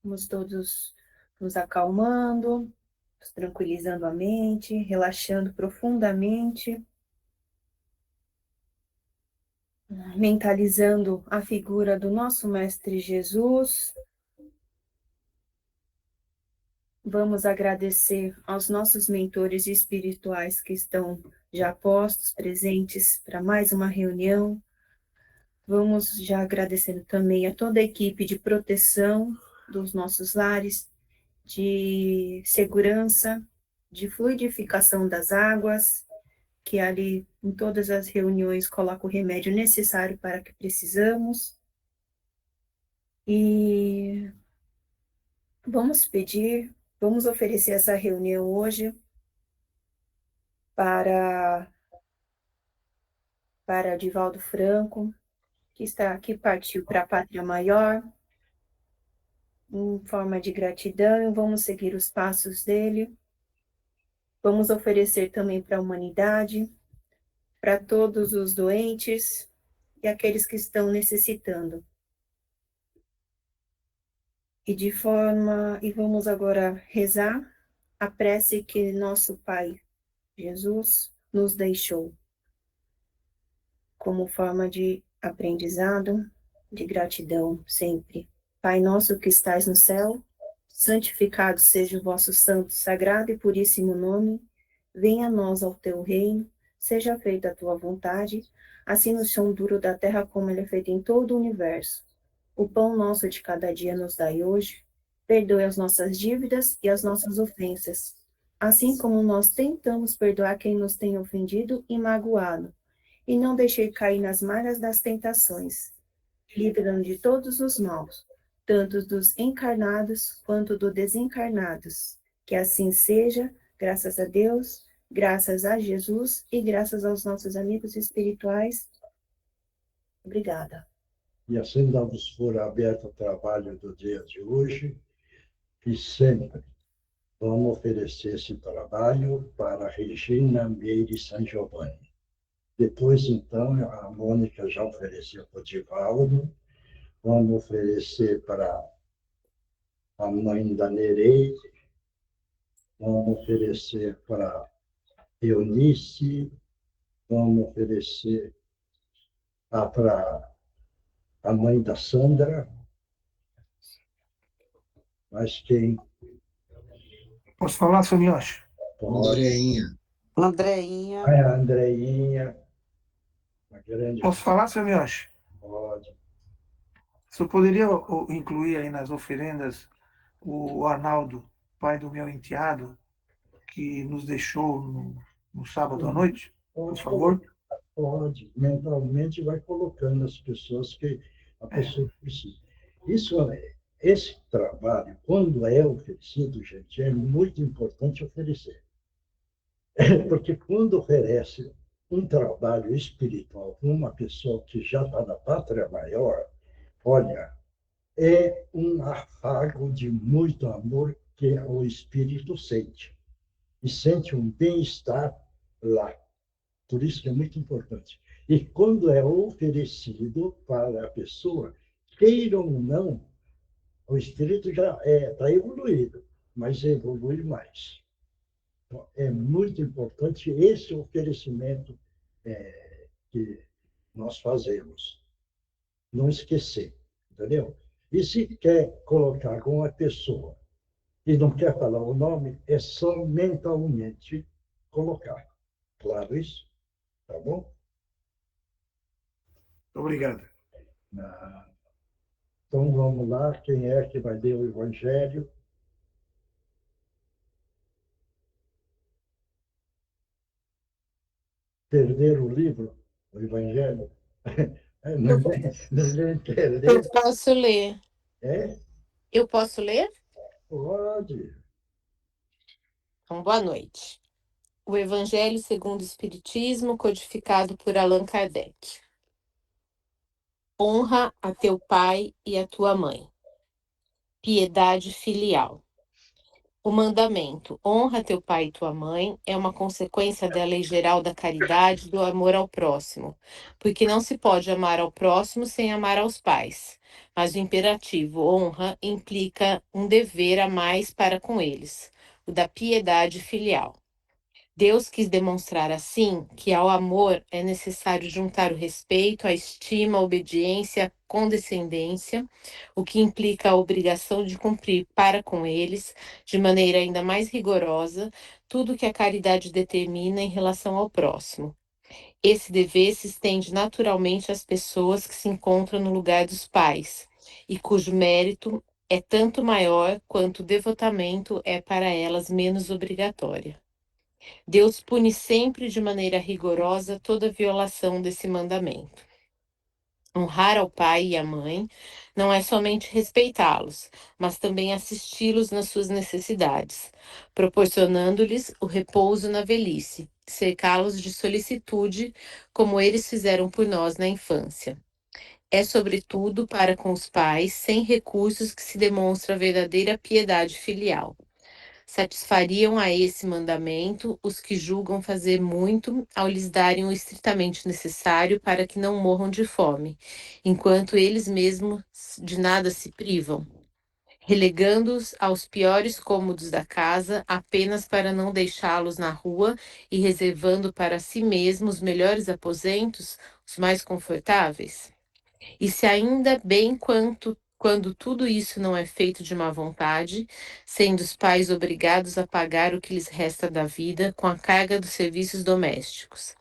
Vamos todos nos acalmando, tranquilizando a mente, relaxando profundamente, mentalizando a figura do nosso Mestre Jesus. Vamos agradecer aos nossos mentores espirituais que estão já postos, presentes para mais uma reunião. Vamos já agradecendo também a toda a equipe de proteção dos nossos lares, de segurança, de fluidificação das águas, que ali em todas as reuniões coloca o remédio necessário para que precisamos. E vamos pedir, vamos oferecer essa reunião hoje para Divaldo Franco, que partiu para a Pátria Maior, em forma de gratidão, vamos seguir os passos dele. Vamos oferecer também para a humanidade, para todos os doentes e aqueles que estão necessitando. E vamos agora rezar a prece que nosso Pai Jesus nos deixou, como forma de aprendizado, de gratidão sempre. Pai nosso que estais no céu, santificado seja o vosso santo, sagrado e puríssimo nome. Venha a nós ao teu reino, seja feita a tua vontade, assim no chão duro da terra como ele é feito em todo o universo. O pão nosso de cada dia nos dai hoje. Perdoe as nossas dívidas e as nossas ofensas, assim como nós tentamos perdoar quem nos tem ofendido e magoado. E não deixei cair nas malhas das tentações, livra-nos de todos os maus, tanto dos encarnados quanto dos desencarnados. Que assim seja, graças a Deus, graças a Jesus e graças aos nossos amigos espirituais. Obrigada. E assim damos por aberto o trabalho do dia de hoje e sempre vamos oferecer esse trabalho para Regina Meire San Giovanni. Depois, então, a Mônica já ofereceu para o Divaldo. Vamos oferecer para a mãe da Nereide. Vamos oferecer para Eunice. Vamos oferecer para a mãe da Sandra. Mas quem? Posso falar, seu Miocha? Andreinha. Andreinha. A Andreinha. Uma grande... Posso falar, seu Miocha? Pode. Você poderia incluir aí nas oferendas o Arnaldo, pai do meu enteado, que nos deixou no sábado à noite, por favor? Pode. Mentalmente vai colocando as pessoas que a pessoa precisa. Esse trabalho, quando é oferecido, gente, é muito importante oferecer. Porque quando oferece um trabalho espiritual para uma pessoa que já está na pátria maior, olha, é um afago de muito amor que o espírito sente. E sente um bem-estar lá. Por isso que é muito importante. E quando é oferecido para a pessoa, queira ou não, o espírito já está evoluído, mas evolui mais. Então, é muito importante esse oferecimento que nós fazemos. Não esquecer, entendeu? E se quer colocar alguma pessoa e não quer falar o nome, é só mentalmente colocar. Claro isso? Tá bom? Obrigado. Então vamos lá, quem é que vai ler o Evangelho? Perder o livro, o Evangelho? Não entender. Eu posso ler. É? Eu posso ler? Pode. Então, boa noite. O Evangelho segundo o Espiritismo, codificado por Allan Kardec. Honra a teu pai e a tua mãe. Piedade filial. O mandamento honra teu pai e tua mãe é uma consequência da lei geral da caridade e do amor ao próximo, porque não se pode amar ao próximo sem amar aos pais. Mas o imperativo honra implica um dever a mais para com eles, o da piedade filial. Deus quis demonstrar assim que ao amor é necessário juntar o respeito, a estima, a obediência, a condescendência, o que implica a obrigação de cumprir para com eles, de maneira ainda mais rigorosa, tudo que a caridade determina em relação ao próximo. Esse dever se estende naturalmente às pessoas que se encontram no lugar dos pais, e cujo mérito é tanto maior quanto o devotamento é para elas menos obrigatória. Deus pune sempre de maneira rigorosa toda violação desse mandamento. Honrar ao pai e à mãe não é somente respeitá-los, mas também assisti-los nas suas necessidades, proporcionando-lhes o repouso na velhice, cercá-los de solicitude, como eles fizeram por nós na infância. É, sobretudo, para com os pais sem recursos que se demonstra a verdadeira piedade filial. Satisfariam a esse mandamento os que julgam fazer muito ao lhes darem o estritamente necessário para que não morram de fome, enquanto eles mesmos de nada se privam, relegando-os aos piores cômodos da casa apenas para não deixá-los na rua e reservando para si mesmos os melhores aposentos, os mais confortáveis? E se ainda bem quando tudo isso não é feito de má vontade, sendo os pais obrigados a pagar o que lhes resta da vida com a carga dos serviços domésticos.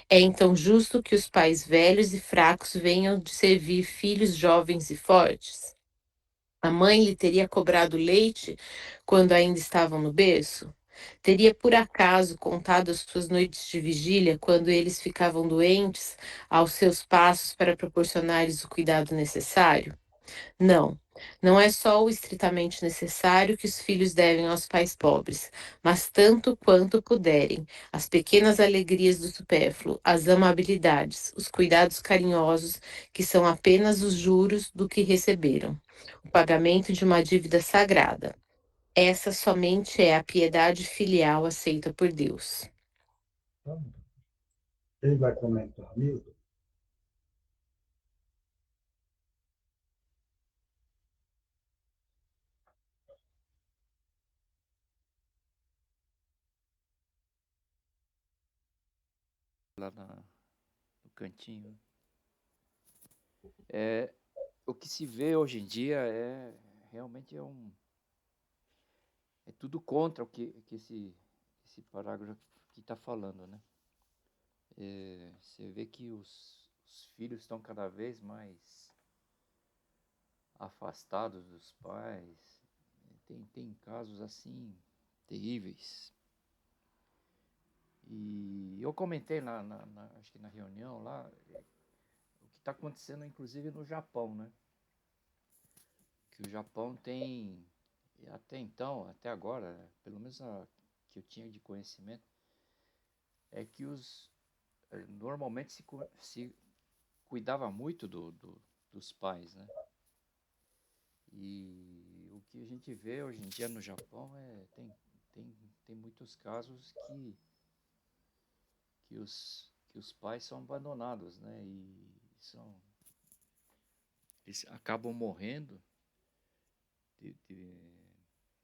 É então justo que os pais velhos e fracos venham de servir filhos jovens e fortes? A mãe lhe teria cobrado leite quando ainda estavam no berço? Teria por acaso contado as suas noites de vigília quando eles ficavam doentes aos seus passos para proporcionar-lhes o cuidado necessário? Não, não é só o estritamente necessário que os filhos devem aos pais pobres, mas tanto quanto puderem, as pequenas alegrias do supérfluo, as amabilidades, os cuidados carinhosos, que são apenas os juros do que receberam, o pagamento de uma dívida sagrada. Essa somente é a piedade filial aceita por Deus. Então, ele vai comentar, amigo? Lá no cantinho. É, o que se vê hoje em dia realmente é tudo contra o que esse parágrafo que está falando, né? Você vê que os filhos estão cada vez mais afastados dos pais. Tem casos assim terríveis. E eu comentei acho que na reunião lá, o que está acontecendo inclusive no Japão, né? Que o Japão tem, até então, até agora, pelo menos a que eu tinha de conhecimento, é que normalmente se cuidava muito dos pais, né? E o que a gente vê hoje em dia no Japão tem muitos casos que os pais são abandonados, né? E eles acabam morrendo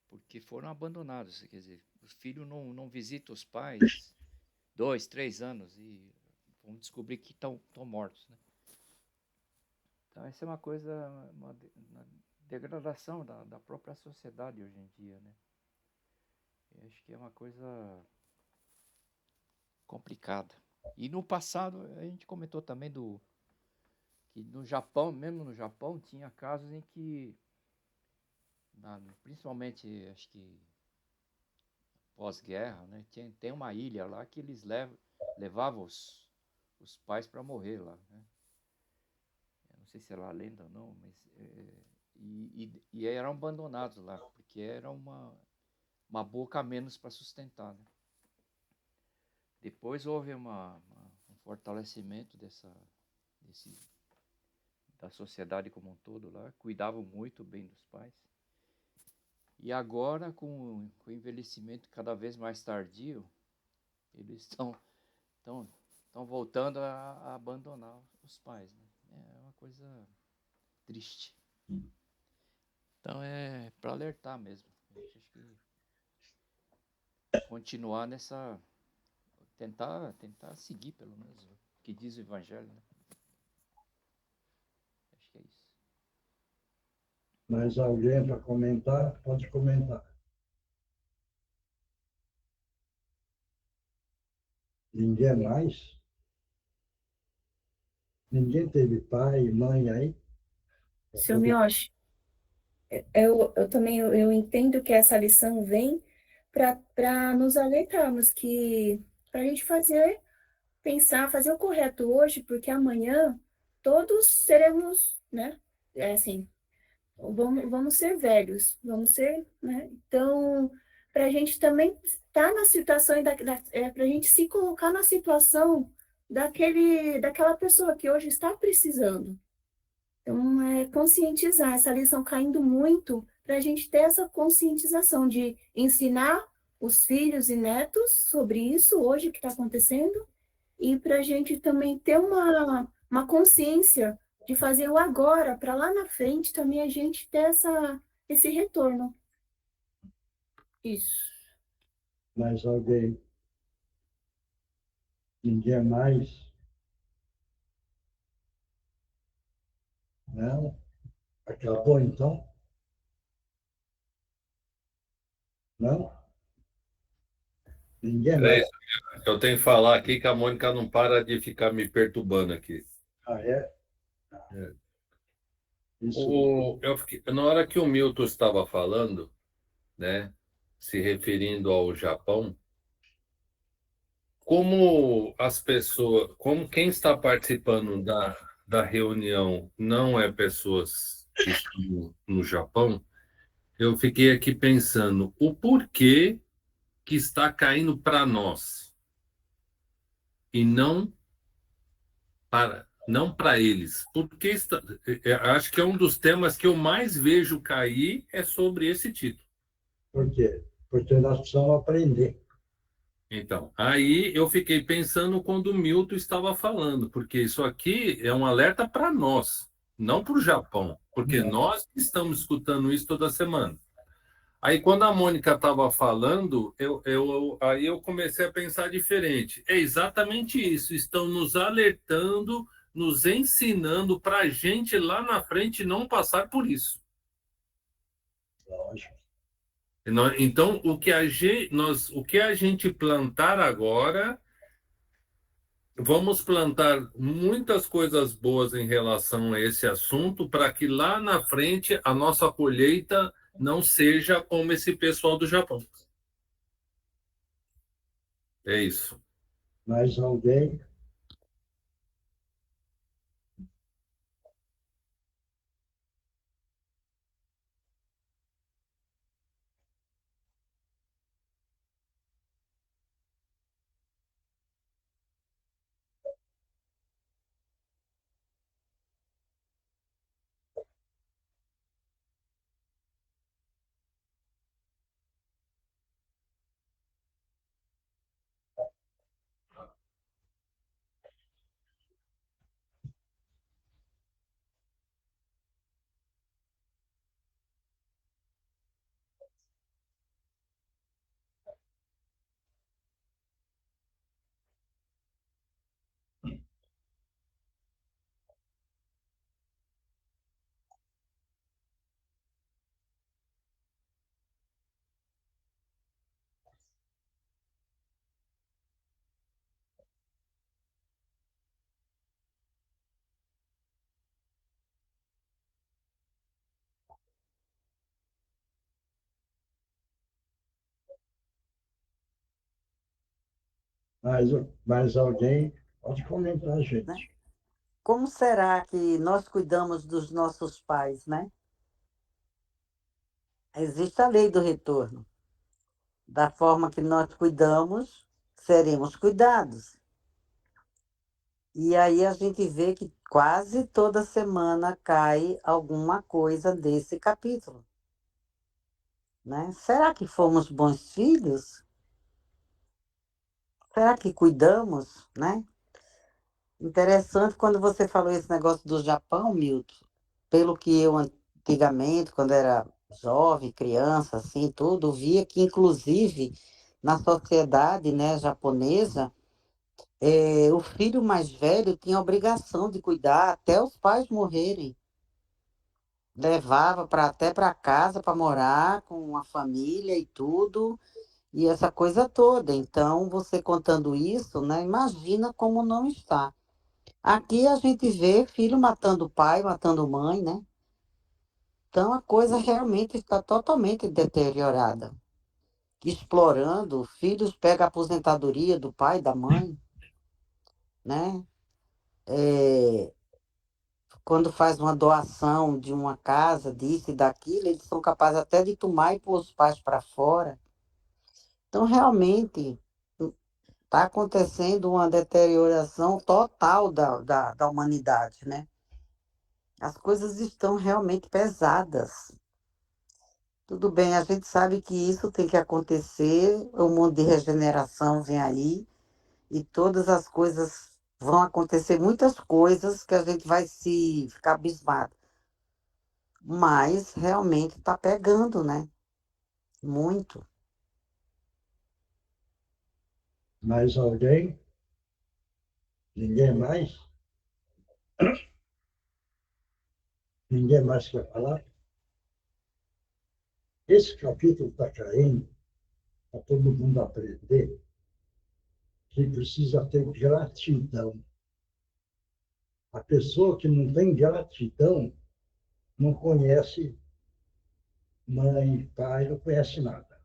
porque foram abandonados. Quer dizer, os filhos não visitam os pais 2, 3 anos e vão descobrir que estão mortos, né? Então essa é uma coisa, uma degradação da própria sociedade hoje em dia, né? Eu acho que é uma coisa complicada. E no passado, a gente comentou também que no Japão, mesmo no Japão, tinha casos em que, principalmente, acho que pós-guerra, né? Tem uma ilha lá que eles levavam os pais para morrer lá, né? Eu não sei se é lá lenda ou não, mas e eram abandonados lá, porque era uma boca a menos para sustentar, né? Depois houve um fortalecimento da sociedade como um todo lá, cuidavam muito bem dos pais. E agora, com o envelhecimento cada vez mais tardio, eles estão voltando a abandonar os pais, né? É uma coisa triste. Então é para alertar mesmo. A gente acho que continuar nessa. Tentar seguir, pelo menos, o que diz o Evangelho, né? Acho que é isso. Mais alguém para comentar? Pode comentar. Ninguém mais? Ninguém teve pai e mãe aí? Seu Miyoshi, eu também eu entendo que essa lição vem para nos alertarmos que para a gente pensar, fazer o correto hoje, porque amanhã todos seremos, né? É assim, vamos ser velhos, vamos ser, né? Então, para a gente também estar na situação, para a gente se colocar na situação daquela pessoa que hoje está precisando. Então, conscientizar, essa lição caindo muito, para a gente ter essa conscientização de ensinar os filhos e netos sobre isso hoje que está acontecendo, e para a gente também ter uma consciência de fazer o agora, para lá na frente também a gente ter esse retorno. Isso. Mais alguém? Ninguém mais? Não? Acabou então? Não? Ninguém É mais? isso. Eu tenho que falar aqui que a Mônica não para de ficar me perturbando aqui. Ah, é? É. Isso. Na hora que o Milton estava falando, né, se referindo ao Japão, como as pessoas, como quem está participando da reunião não é pessoas que estão no Japão, eu fiquei aqui pensando o porquê que está caindo para nós e não para eles. Porque acho que é um dos temas que eu mais vejo cair é sobre esse título. Por quê? Porque nós precisamos aprender. Então, aí eu fiquei pensando quando o Milton estava falando, porque isso aqui é um alerta para nós, não para o Japão, porque nós estamos escutando isso toda semana. Aí, quando a Mônica estava falando, aí eu comecei a pensar diferente. É exatamente isso, estão nos alertando, nos ensinando para a gente lá na frente não passar por isso. Lógico. Então, o que a gente plantar agora, vamos plantar muitas coisas boas em relação a esse assunto, para que lá na frente a nossa colheita não seja como esse pessoal do Japão. É isso. Mais alguém? Mais alguém? Pode comentar, Né? gente. Como será que nós cuidamos dos nossos pais, né? Existe a lei do retorno. Da forma que nós cuidamos, seremos cuidados. E aí a gente vê que quase toda semana cai alguma coisa desse capítulo. né? Será que fomos bons filhos? Será que cuidamos, né? Interessante quando você falou esse negócio do Japão, Milton. Pelo que eu antigamente, quando era jovem, criança, assim, tudo, via que, inclusive, na sociedade, né, japonesa, o filho mais velho tinha a obrigação de cuidar até os pais morrerem. Levava até para casa para morar com a família e tudo, e essa coisa toda. Então, você contando isso, né, imagina como não está. Aqui a gente vê filho matando pai, matando mãe, né? Então a coisa realmente está totalmente deteriorada. Explorando, filhos pegam a aposentadoria do pai, da mãe, né? É, quando faz uma doação de uma casa, disso e daquilo, eles são capazes até de tomar e pôr os pais para fora. Então, realmente, está acontecendo uma deterioração total da humanidade, né? As coisas estão realmente pesadas. Tudo bem, a gente sabe que isso tem que acontecer, o mundo de regeneração vem aí, e todas as coisas vão acontecer, muitas coisas que a gente vai se ficar abismado. Mas realmente está pegando, né? Muito. Mais alguém? Ninguém mais? Ninguém mais quer falar? Esse capítulo está caindo para todo mundo aprender que precisa ter gratidão. A pessoa que não tem gratidão não conhece mãe, pai, não conhece nada.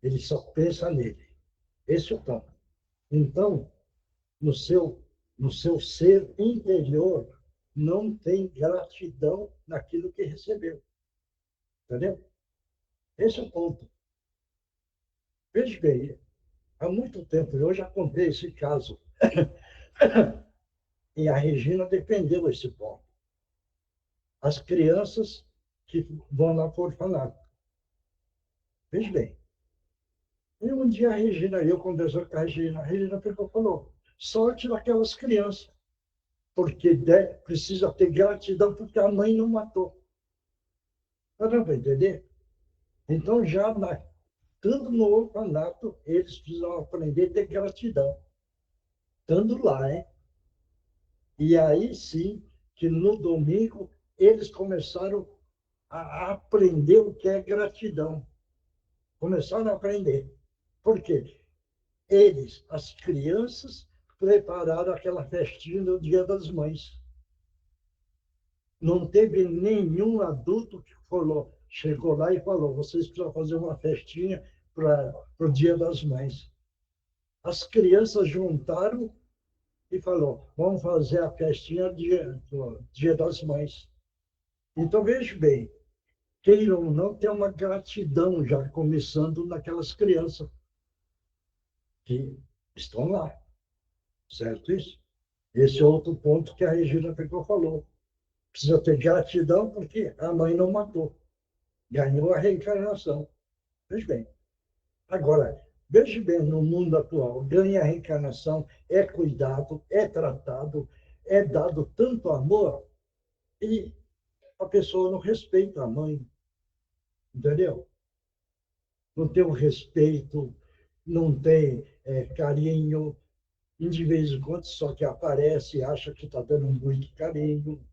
Ele só pensa nele. Esse é o ponto. Então, no seu, no seu ser interior, não tem gratidão naquilo que recebeu. Entendeu? Esse é o ponto. Veja bem, há muito tempo, eu já contei esse caso, e a Regina defendeu esse ponto. As crianças que vão lá para o orfanato. Veja bem, e um dia a Regina, eu conversando com a Regina falou, sorte daquelas crianças, porque precisa ter gratidão porque a mãe não matou. Não vai entender? Então, estando no orfanato, eles precisam aprender a ter gratidão. Estando lá, hein? E aí sim, que no domingo, eles começaram a aprender o que é gratidão. Começaram a aprender. Por quê? Eles, as crianças, prepararam aquela festinha no Dia das Mães. Não teve nenhum adulto que chegou lá e falou: vocês precisam fazer uma festinha para o Dia das Mães. As crianças juntaram e falou: vamos fazer a festinha do Dia das Mães. Então, veja bem, queiram ou não, tem uma gratidão já começando naquelas crianças que estão lá, certo isso? Esse é outro ponto que a Regina Pecou falou. Precisa ter gratidão porque a mãe não matou. Ganhou a reencarnação. Veja bem. Agora, veja bem, no mundo atual, ganha a reencarnação, é cuidado, é tratado, é dado tanto amor e a pessoa não respeita a mãe, entendeu? Não tem o respeito, não tem carinho, e de vez em quando só que aparece e acha que está dando muito carinho,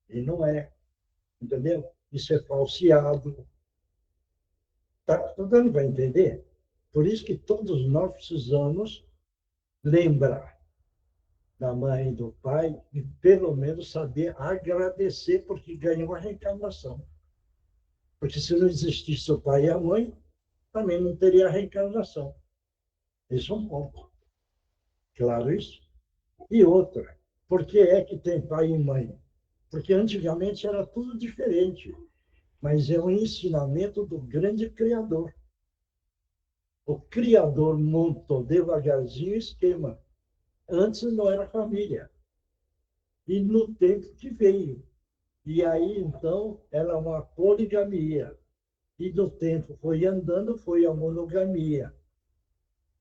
e não é, entendeu? Isso é falseado. Tá dando para entender? Por isso que todos nós precisamos lembrar da mãe e do pai e pelo menos saber agradecer porque ganhou a reencarnação. Porque se não existisse o pai e a mãe, também não teria a reencarnação. Esse é um ponto. Claro isso? E outra, por que é que tem pai e mãe? Porque antigamente era tudo diferente, mas é um ensinamento do grande Criador. O Criador montou devagarzinho o esquema. Antes não era família. E no tempo que veio. E aí, então, era uma poligamia. e do tempo foi andando, foi a monogamia.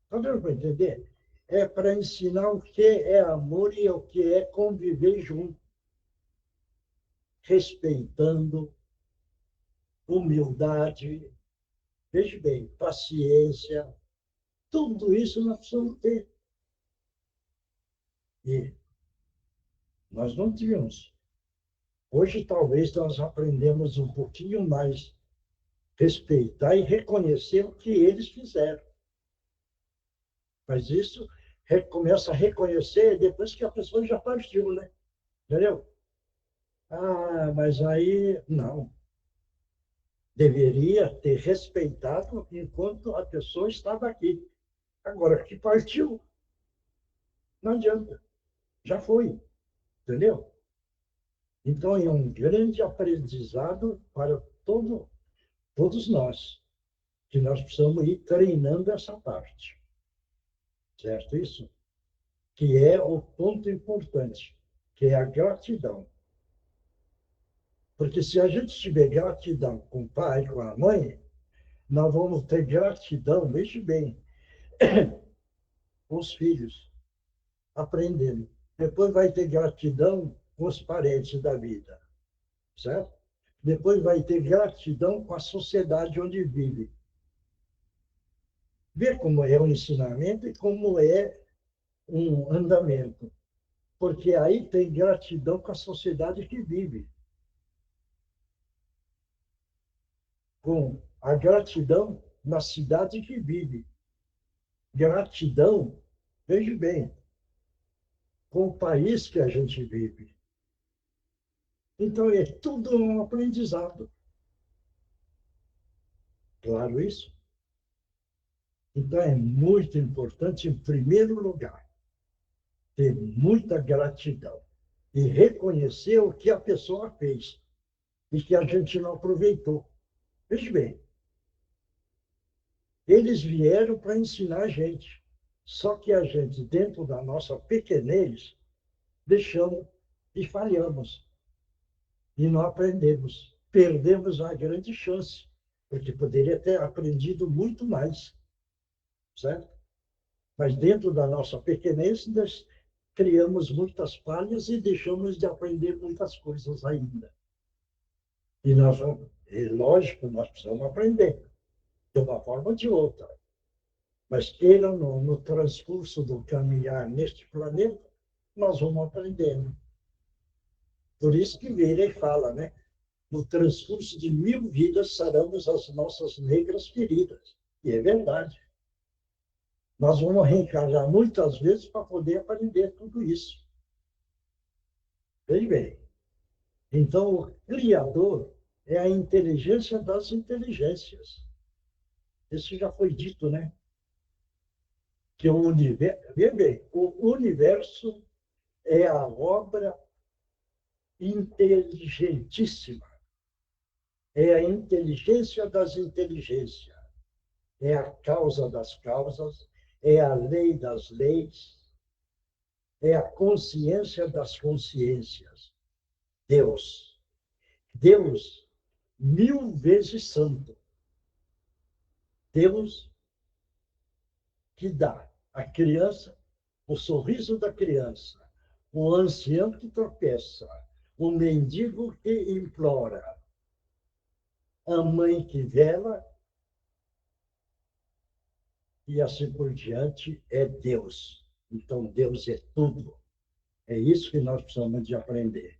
Está dando para entender? É para ensinar o que é amor e o que é conviver junto, respeitando, humildade, veja bem, paciência, tudo isso nós precisamos ter. E nós não tínhamos. Hoje, talvez, nós aprendemos um pouquinho mais respeitar e reconhecer o que eles fizeram. Mas isso começa a reconhecer depois que a pessoa já partiu, né? Entendeu? Ah, mas aí, não. Deveria ter respeitado enquanto a pessoa estava aqui. Agora que partiu, não adianta. Já foi. Entendeu? Então, é um grande aprendizado para todos nós, que nós precisamos ir treinando essa parte. Certo? Isso? Que é o ponto importante, que é a gratidão. Porque se a gente tiver gratidão com o pai, com a mãe, nós vamos ter gratidão, veja bem, com os filhos, aprendendo. Depois vai ter gratidão com os parentes da vida, certo? Depois vai ter gratidão com a sociedade onde vive. Ver como é o ensinamento e como é um andamento. Porque aí tem gratidão com a sociedade que vive. Com a gratidão na cidade que vive. Gratidão, veja bem, com o país que a gente vive. Então, é tudo um aprendizado. Claro isso? Então, é muito importante, em primeiro lugar, ter muita gratidão e reconhecer o que a pessoa fez e que a gente não aproveitou. Veja bem, eles vieram para ensinar a gente, só que a gente, dentro da nossa pequenez, deixamos e falhamos. E não aprendemos. Perdemos a grande chance, porque poderia ter aprendido muito mais, certo? Mas dentro da nossa pequenez, nós criamos muitas falhas e deixamos de aprender muitas coisas ainda. E nós, é lógico, nós precisamos aprender, de uma forma ou de outra. Mas queira no transcurso do caminhar neste planeta, nós vamos aprendendo. Por isso que vira e fala, né? No transcurso de 1000 vidas, saramos as nossas negras feridas. E é verdade. Nós vamos reencarnar muitas vezes para poder aprender tudo isso. Veja bem. Então, o Criador é a inteligência das inteligências. Isso já foi dito, né? Que o universo, veja bem, o universo é a obra inteligentíssima. É a inteligência das inteligências. É a causa das causas, é a lei das leis, é a consciência das consciências. Deus. Deus, 1000 vezes santo. Deus que dá à criança o sorriso da criança, o ancião que tropeça, o mendigo que implora, a mãe que vela, e assim por diante, é Deus. Então, Deus é tudo. É isso que nós precisamos de aprender.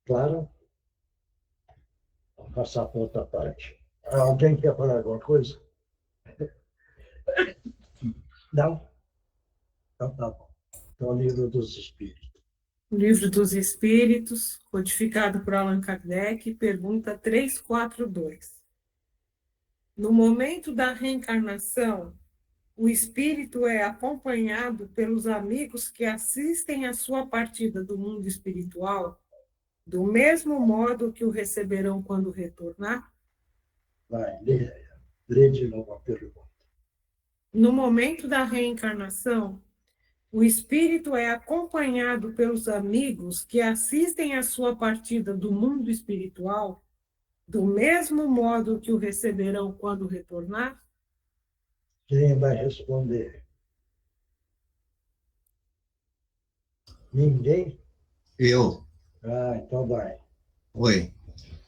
Claro? Vamos passar para outra parte. Alguém quer falar alguma coisa? Não? Então, tá bom. Então, o livro dos Espíritos. O Livro dos Espíritos, codificado por Allan Kardec, pergunta 342. No momento da reencarnação, o espírito é acompanhado pelos amigos que assistem à sua partida do mundo espiritual, do mesmo modo que o receberão quando retornar? Vai, lê de novo a pergunta. No momento da reencarnação, o espírito é acompanhado pelos amigos que assistem à sua partida do mundo espiritual, do mesmo modo que o receberão quando retornar? Quem vai responder? Ninguém? Eu, Ah, então vai. oi.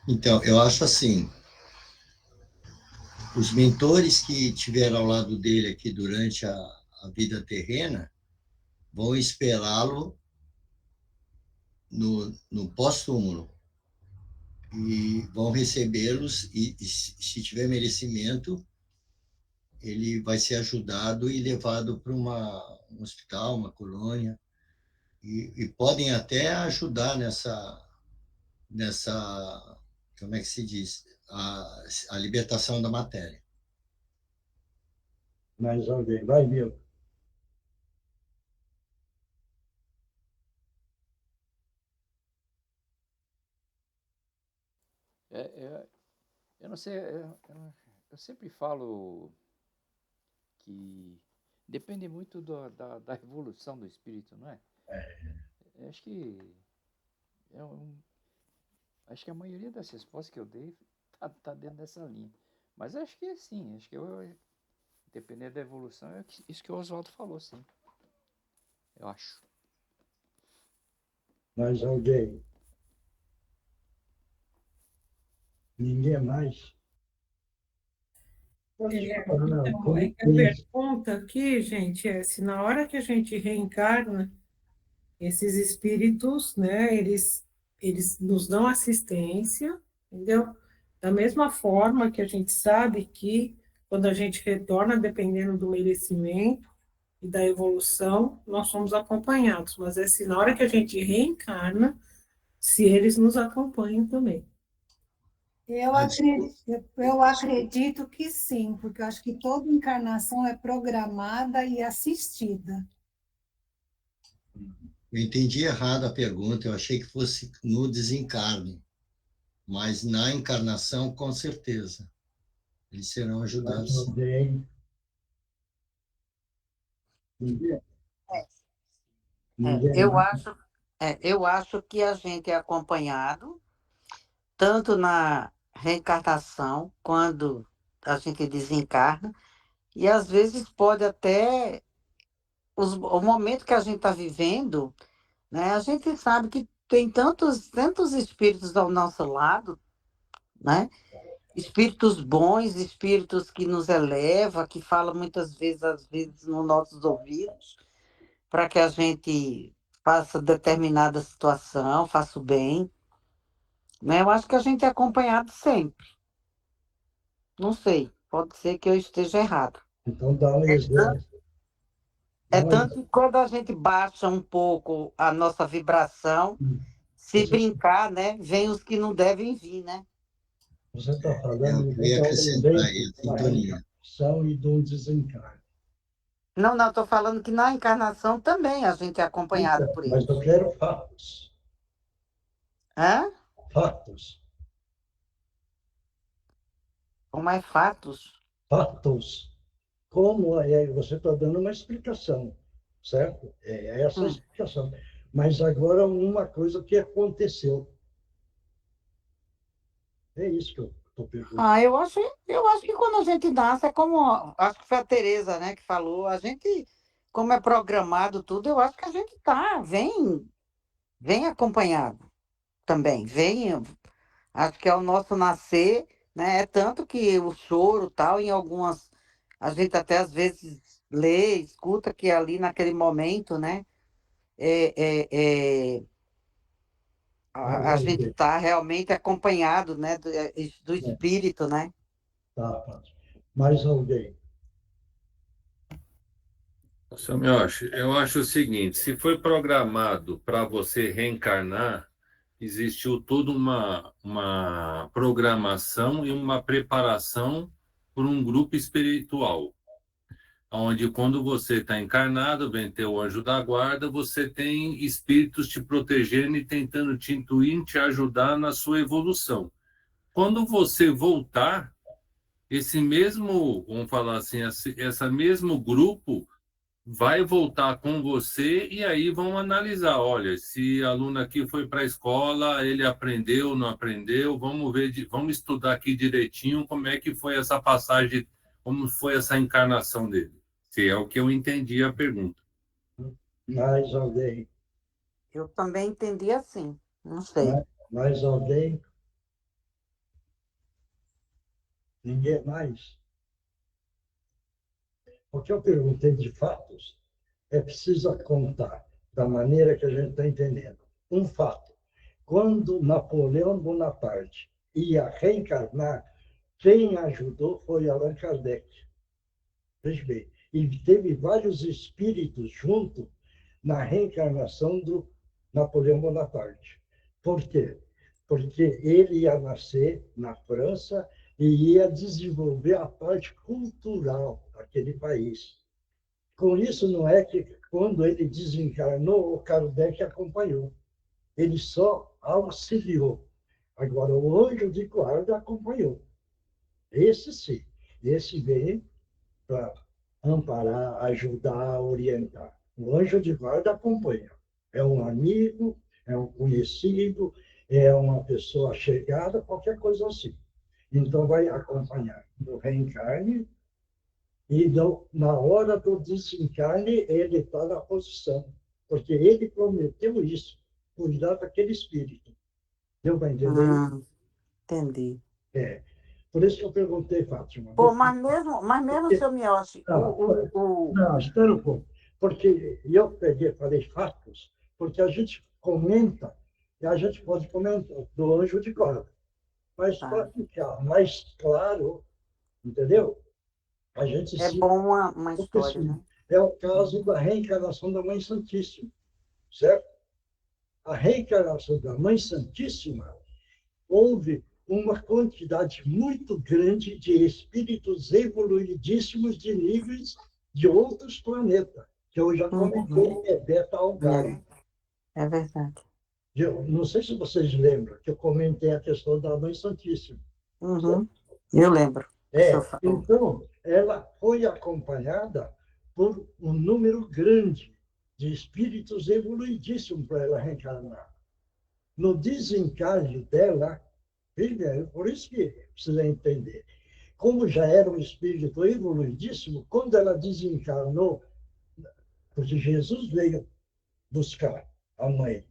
Então, eu acho assim, os mentores que tiveram ao lado dele aqui durante a vida terrena vão esperá-lo no pós-túmulo e vão recebê-los e, se tiver merecimento, ele vai ser ajudado e levado para um hospital, uma colônia, e podem até ajudar nessa, como é que se diz, a libertação da matéria. Mais alguém. Vai, Milton. Eu não sei, eu sempre falo que depende muito da evolução do espírito, não é? Eu acho que acho que a maioria das respostas que eu dei tá dentro dessa linha. Mas acho que sim, acho que dependendo da evolução, é isso que o Oswaldo falou, sim. Eu acho. Mais alguém. Ninguém mais? Então, a pergunta aqui, gente, é se na hora que a gente reencarna, esses espíritos, né, eles nos dão assistência, entendeu? Da mesma forma que a gente sabe que quando a gente retorna, dependendo do merecimento e da evolução, nós somos acompanhados. Mas é se na hora que a gente reencarna, se eles nos acompanham também. Eu acredito que sim, porque eu acho que toda encarnação é programada e assistida. Eu entendi errado a pergunta, eu achei que fosse no desencarne, mas na encarnação, com certeza, eles serão Mais ajudados. alguém. Ninguém. Ninguém Eu mais? acho, eu acho que a gente é acompanhado tanto na reencarnação, quando a gente desencarna, e às vezes pode até, o momento que a gente está vivendo, né, a gente sabe que tem tantos espíritos ao nosso lado, né? Espíritos bons, espíritos que nos elevam, que falam muitas vezes, às vezes, nos nossos ouvidos, para que a gente faça determinada situação, faça o bem. Né? Eu acho que a gente é acompanhado sempre. Não sei, pode ser que eu esteja errado. Então dá um É exemplo. tanto, é tanto que quando a gente baixa um pouco a nossa vibração, se brincar, né, vem os que não devem vir, né? Você está falando Eu ia então um acrescentar aí exemplo a da sintonia. reencarnação e do desencarne. Não, estou falando que na encarnação também a gente é acompanhado por Mas eles. eu quero fatos. Hã? Fatos. Como é fatos? Fatos. Como é, você está dando uma explicação, certo? É essa a explicação. Mas agora uma coisa que aconteceu. É isso que eu estou perguntando. Eu acho que quando a gente nasce, é como, acho que foi a Tereza, né, que falou, a gente, como é programado tudo, eu acho que a gente vem acompanhado também, acho que é o nosso nascer, né, é tanto que o choro tal, em algumas, a gente até às vezes lê, escuta que ali naquele momento, né, é, a gente está realmente acompanhado, né, do espírito, né? Tá, Fátima. Mais alguém? Seu Mioche, eu acho o seguinte: se foi programado para você reencarnar, existiu toda uma programação e uma preparação por um grupo espiritual, onde quando você está encarnado, vem ter o anjo da guarda, você tem espíritos te protegendo e tentando te intuir, te ajudar na sua evolução. Quando você voltar, esse mesmo, vamos falar assim, esse mesmo grupo vai voltar com você e aí vão analisar, olha, se a aluna aqui foi para a escola, ele aprendeu, não aprendeu, vamos ver, vamos estudar aqui direitinho como é que foi essa passagem, como foi essa encarnação dele. Se é o que eu entendi a pergunta. Mais alguém? Eu também entendi assim, não sei. Mais alguém? Ninguém mais? O que eu perguntei de fatos é preciso contar da maneira que a gente está entendendo. Um fato. Quando Napoleão Bonaparte ia reencarnar, quem ajudou foi Allan Kardec. Veja bem, e teve vários espíritos junto na reencarnação do Napoleão Bonaparte. Por quê? Porque ele ia nascer na França e ia desenvolver a parte cultural daquele país. Com isso, não é que, quando ele desencarnou, o Kardec acompanhou. Ele só auxiliou. Agora, o anjo de guarda acompanhou. Esse sim. Esse veio para amparar, ajudar, orientar. O anjo de guarda acompanha. É um amigo, é um conhecido, é uma pessoa chegada, qualquer coisa assim. Então, vai acompanhar no reencarne e na hora do desencarne, ele está na posição. Porque ele prometeu isso, cuidar daquele espírito. Deu para entender? Entendi. É. Por isso que eu perguntei, Fátima. Pô, mas mesmo, seu Miotti, Não, espera um pouco. Porque eu falei fatos, porque a gente comenta, e a gente pode comentar do anjo de guarda. Mas para ficar mais claro, entendeu? A gente é bom uma história, né? É o caso da reencarnação da Mãe Santíssima, certo? A reencarnação da Mãe Santíssima, houve uma quantidade muito grande de espíritos evoluidíssimos de níveis de outros planetas, que eu já comentei, é Beta Algae. É verdade. Eu não sei se vocês lembram, que eu comentei a questão da Mãe Santíssima. Eu lembro. Então, ela foi acompanhada por um número grande de espíritos evoluidíssimos para ela reencarnar. No desencarne dela, por isso que precisa entender, como já era um espírito evoluidíssimo, quando ela desencarnou, porque Jesus veio buscar a mãe,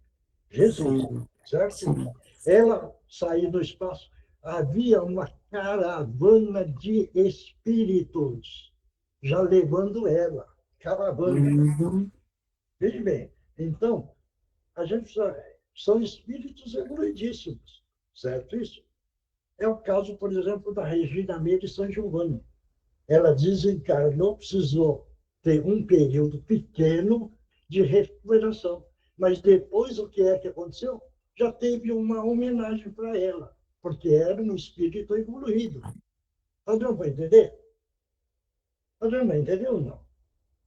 Jesus, certo? Sim. Ela saiu do espaço, havia uma caravana de espíritos já levando ela, caravana. Veja bem, então, a gente são espíritos evoluidíssimos, certo isso? É o caso, por exemplo, da Regina Meire São Giovanni. Ela desencarnou, precisou ter um período pequeno de recuperação. Mas depois, o que é que aconteceu? Já teve uma homenagem para ela, porque era um espírito evoluído. Está dando para entender? Está dando para entender ou não?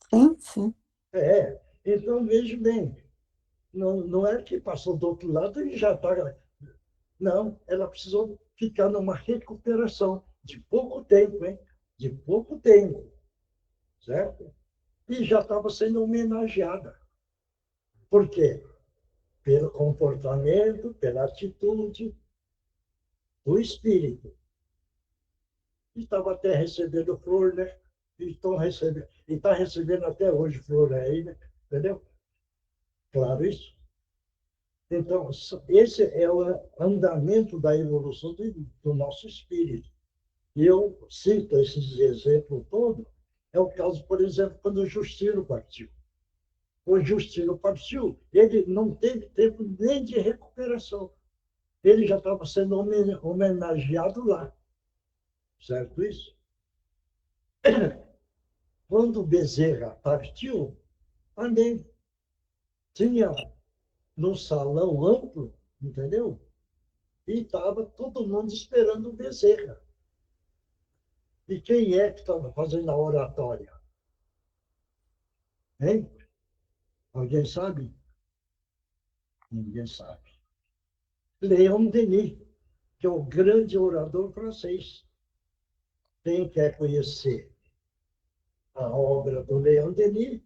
Sim, sim. Então, veja bem, não é que passou do outro lado e já está... Não, ela precisou ficar numa recuperação de pouco tempo, hein? De pouco tempo, certo? E já estava sendo homenageada. Por quê? Pelo comportamento, pela atitude do espírito. E estava até recebendo flor, né? E está recebendo até hoje flor aí, né? Entendeu? Claro isso? Então, esse é o andamento da evolução do nosso espírito. E eu cito esses exemplos todos. É o caso, por exemplo, quando o Justino partiu. O Justino partiu, ele não teve tempo nem de recuperação. Ele já estava sendo homenageado lá. Certo isso? Quando o Bezerra partiu, também tinha num salão amplo, entendeu? E estava todo mundo esperando o Bezerra. E quem é que estava fazendo a oratória? Hein? Alguém sabe? Ninguém sabe. Leon Denis, que é o grande orador francês. Quem quer conhecer a obra do Leon Denis,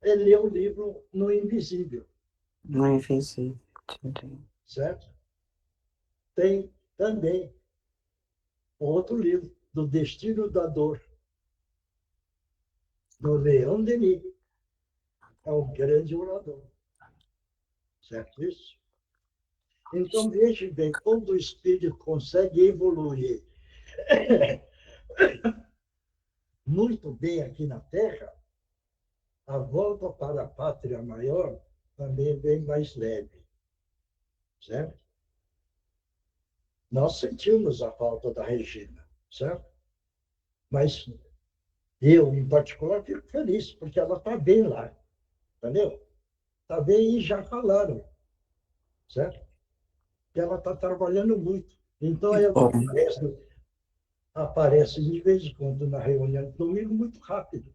ele lê o livro no invisível, Não é invisível. Entendi. certo? Tem também outro livro, Do Destino da Dor, do Leon Denis. É um grande orador, certo isso? Então, veja bem, quando o espírito consegue evoluir muito bem aqui na Terra, a volta para a pátria maior também é bem mais leve, certo? Nós sentimos a falta da Regina, certo? Mas eu, em particular, fico feliz, porque ela está bem lá, entendeu? Está bem e já falaram, certo? Que ela está trabalhando muito. Então, ela Bom, aparece de vez em quando na reunião comigo muito rápido,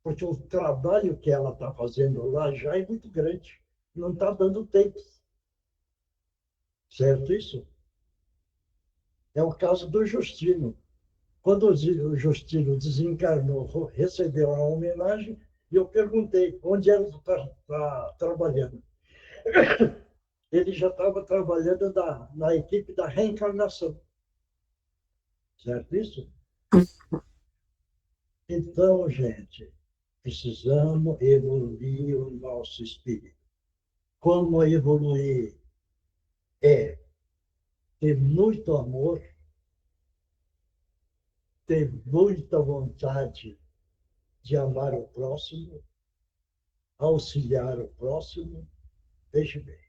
porque o trabalho que ela está fazendo lá já é muito grande, não está dando tempo, certo isso? É o caso do Justino. Quando o Justino desencarnou, recebeu a homenagem, e eu perguntei onde ele está trabalhando. Ele já estava trabalhando na equipe da reencarnação, certo isso? Então, gente, precisamos evoluir o nosso espírito. Como evoluir? É ter muito amor, ter muita vontade de amar o próximo, auxiliar o próximo, veja bem,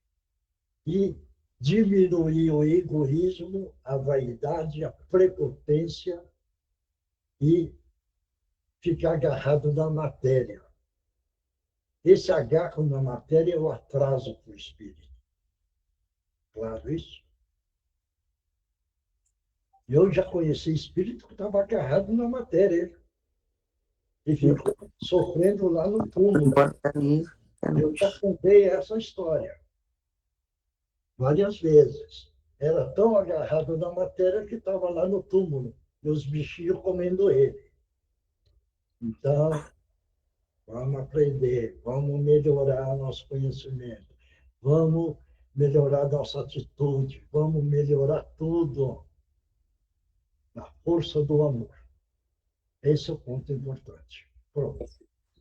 e diminuir o egoísmo, a vaidade, a prepotência e ficar agarrado na matéria. Esse agarro na matéria é o atraso para o espírito. Claro isso? Eu já conheci espírito que estava agarrado na matéria e ficou sofrendo lá no túmulo. Eu já contei essa história várias vezes. Era tão agarrado na matéria que estava lá no túmulo e os bichinhos comendo ele. Então, vamos aprender, vamos melhorar nosso conhecimento, vamos melhorar nossa atitude, vamos melhorar tudo na força do amor. Esse é o ponto importante. Pronto.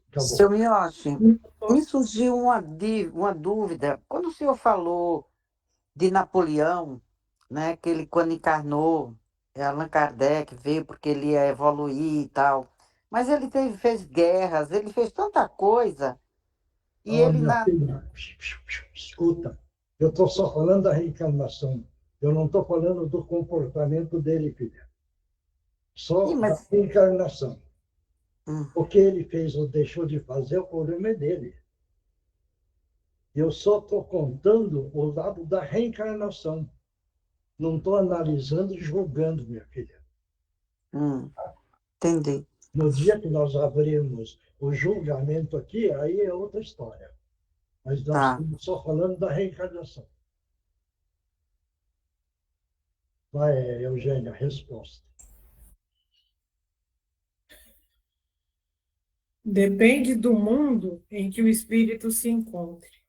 Acabou. Seu Miochi, me surgiu uma dúvida. Quando o senhor falou de Napoleão, né, que ele, quando encarnou, Allan Kardec veio porque ele ia evoluir e tal, mas ele fez guerras, ele fez tanta coisa, e ele Minha filha, escuta, eu estou só falando da reencarnação, eu não estou falando do comportamento dele, filha. Só Sim, da mas... reencarnação. O que ele fez ou deixou de fazer, o problema é dele. Eu só estou contando o lado da reencarnação. Não estou analisando e julgando, minha filha. Entendi. No dia que nós abrimos o julgamento aqui, aí é outra história. Mas nós estamos só falando da reencarnação. Vai, Eugênia, resposta. Depende do mundo em que o espírito se encontre.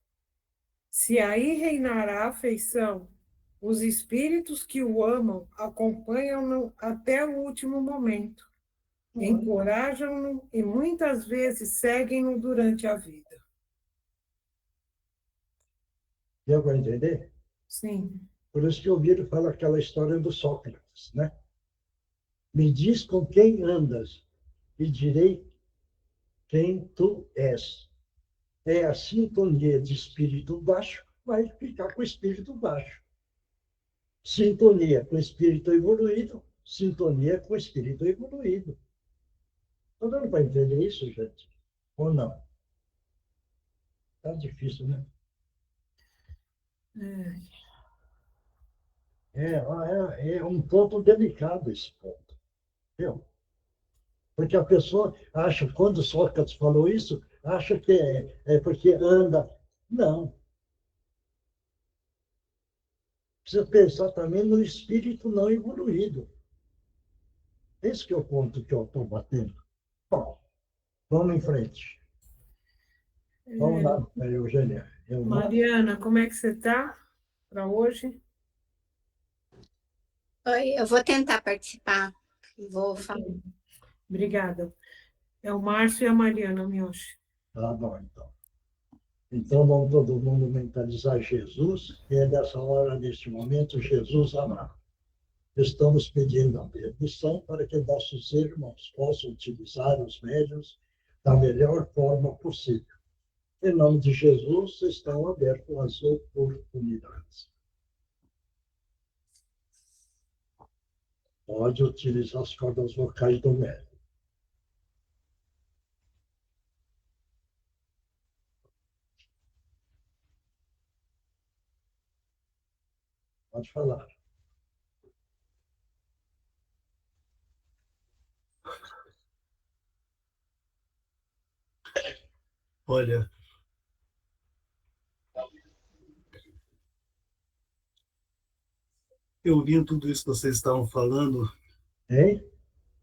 Se aí reinará a afeição, os espíritos que o amam acompanham-no até o último momento, encorajam-no e muitas vezes seguem-no durante a vida. Deu para entender? Sim. Por isso que eu ouvi falar aquela história do Sócrates, né? Me diz com quem andas e direi quem tu és. É a sintonia de espírito baixo, vai ficar com o espírito baixo. Sintonia com o espírito evoluído, sintonia com o espírito evoluído. Está dando para entender isso, gente? Ou não? Está difícil, né? É um ponto delicado esse ponto. Viu? Porque a pessoa acha, quando Sócrates falou isso, acha que é porque anda. Não. Precisa pensar também no espírito não evoluído. Esse que é o ponto que eu estou batendo. Bom, vamos em frente. Vamos lá, Eugênia. Eu não... Mariana, como é que você está para hoje? Oi, eu vou tentar participar. Vou falar. Obrigada. É o Márcio e a Mariana Miyoshi. Tá bom, então. Então, vamos todo mundo mentalizar Jesus, e é nessa hora, neste momento, Jesus amado. Estamos pedindo a permissão para que nossos irmãos possam utilizar os médiuns da melhor forma possível. Em nome de Jesus, estão abertas as oportunidades. Pode utilizar as cordas vocais do médium. Pode falar. Olha, eu ouvi tudo isso que vocês estavam falando, Hein?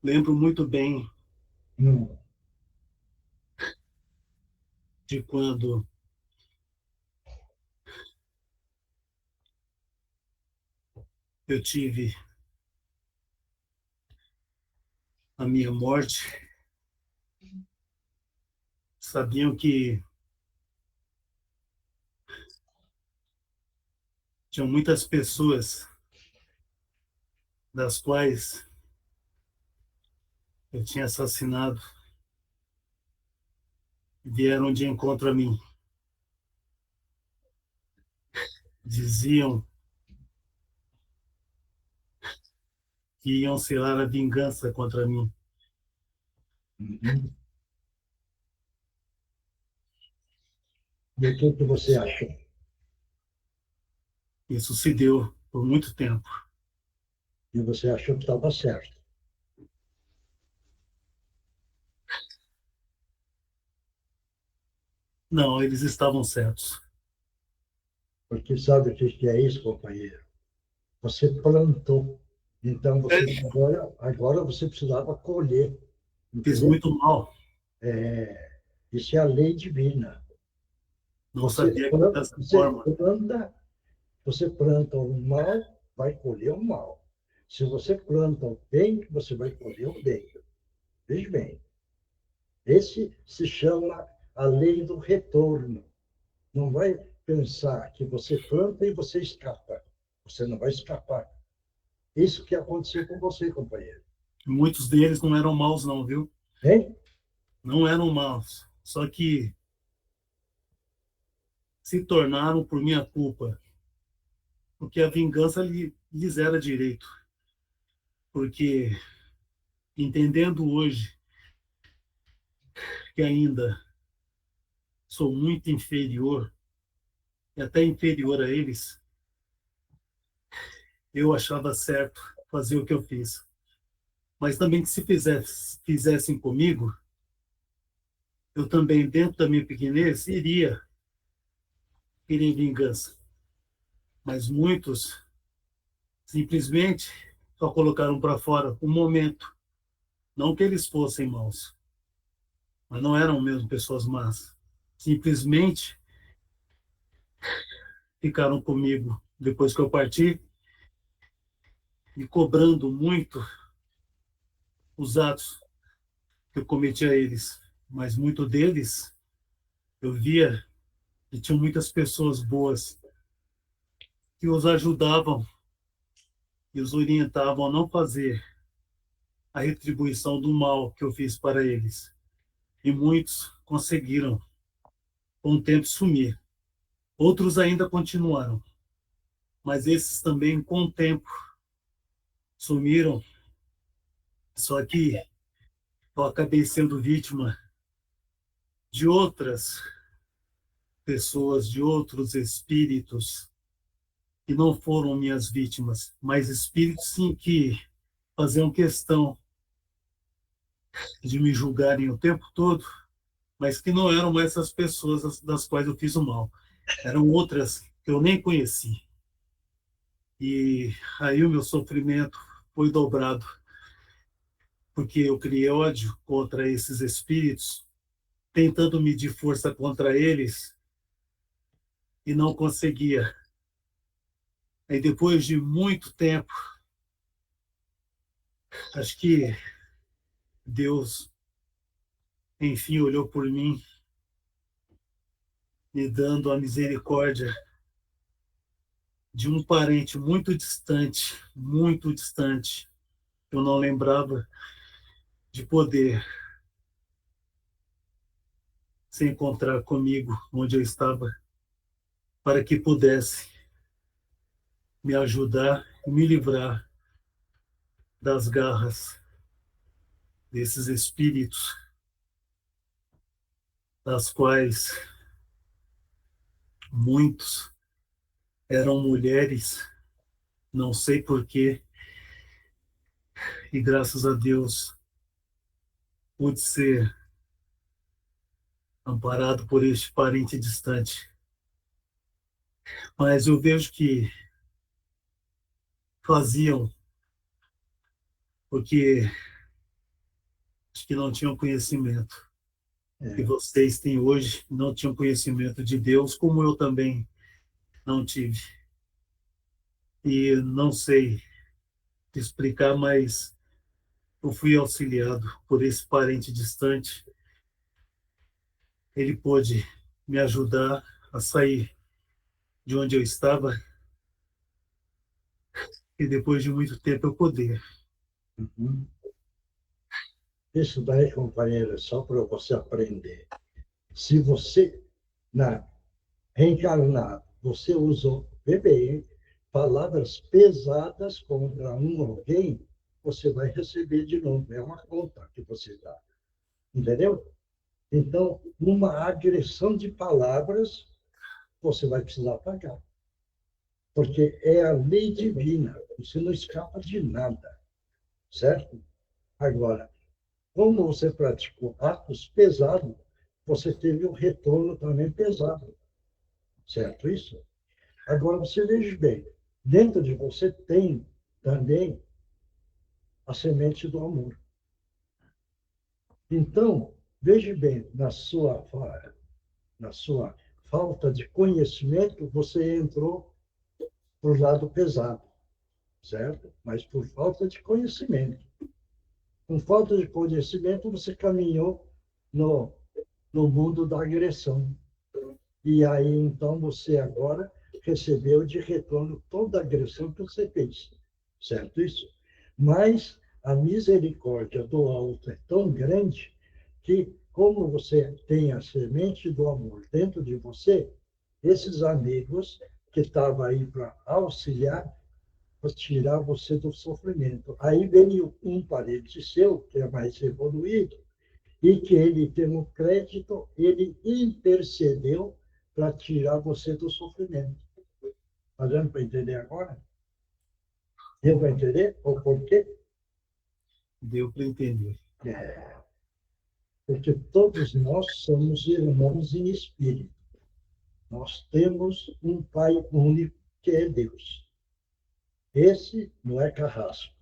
lembro muito bem Hum. de quando eu tive a minha morte. Sabiam que tinham muitas pessoas das quais eu tinha assassinado, vieram de encontro a mim. Diziam que iam selar a vingança contra mim. Uhum. E o que você achou? Isso se deu por muito tempo. E você achou que estava certo? Não, eles estavam certos. Porque sabe o que é isso, companheiro? Você plantou. Então, agora você precisava colher. Fiz Entendeu? muito mal. Isso é a lei divina. Não sabia que dessa forma. Você planta o mal, vai colher o mal. Se você planta o bem, você vai colher o bem. Veja bem. Esse se chama a lei do retorno. Não vai pensar que você planta e você escapa. Você não vai escapar. Isso que aconteceu com você, companheiro. Muitos deles não eram maus, não, viu? Hein? Não eram maus. Só que se tornaram por minha culpa. Porque a vingança lhes era direito. Porque, entendendo hoje que ainda sou muito inferior, e até inferior a eles, eu achava certo fazer o que eu fiz. Mas também que se fizessem comigo, eu também, dentro da minha pequenez, iria querer vingança. Mas muitos simplesmente só colocaram para fora o momento. Não que eles fossem maus, mas não eram mesmo pessoas más. Simplesmente ficaram comigo depois que eu parti e cobrando muito os atos que eu cometi a eles. Mas muito deles eu via que tinham muitas pessoas boas que os ajudavam e os orientavam a não fazer a retribuição do mal que eu fiz para eles. E muitos conseguiram, com o tempo, sumir. Outros ainda continuaram, mas esses também, com o tempo, sumiram. Só que eu acabei sendo vítima de outras pessoas, de outros espíritos, que não foram minhas vítimas, mas espíritos, sim, que faziam questão de me julgarem o tempo todo, mas que não eram mais essas pessoas das quais eu fiz o mal. Eram outras que eu nem conheci. E aí o meu sofrimento foi dobrado, porque eu criei ódio contra esses espíritos tentando medir força contra eles e não conseguia. Aí depois de muito tempo, acho que Deus, enfim, olhou por mim, me dando a misericórdia de um parente muito distante. Eu não lembrava de poder se encontrar comigo onde eu estava, para que pudesse me ajudar e me livrar das garras desses espíritos, das quais muitos eram mulheres, não sei porquê, e graças a Deus pude ser amparado por este parente distante. Mas eu vejo que faziam porque acho que não tinham conhecimento que vocês têm hoje, não tinham conhecimento de Deus, como eu também não tive. E não sei explicar, mas eu fui auxiliado por esse parente distante. Ele pôde me ajudar a sair de onde eu estava e depois de muito tempo eu poder. Uhum. Isso daí, companheiro, é só para você aprender. Se você, reencarnado, você usou bem palavras pesadas contra alguém, você vai receber de novo. É uma conta que você dá. Entendeu? Então, uma agressão de palavras, você vai precisar pagar. Porque é a lei divina. Você não escapa de nada. Certo? Agora, como você praticou atos pesados, você teve um retorno também pesado. Certo isso? Agora, você veja bem, dentro de você tem também a semente do amor. Então, veja bem, na sua falta de conhecimento, você entrou para o lado pesado, certo? Mas por falta de conhecimento. Com falta de conhecimento, você caminhou no mundo da agressão. E aí, então, você agora recebeu de retorno toda a agressão que você fez. Certo isso? Mas a misericórdia do alto é tão grande que, como você tem a semente do amor dentro de você, esses amigos que estavam aí para auxiliar, para tirar você do sofrimento. Aí veio um parente seu, que é mais evoluído, e que ele, tendo crédito, ele intercedeu para tirar você do sofrimento. Está dando para entender agora? Deu para entender o porquê? Deu para entender. Porque todos nós somos irmãos em espírito. Nós temos um Pai único, que é Deus. Esse não é carrasco,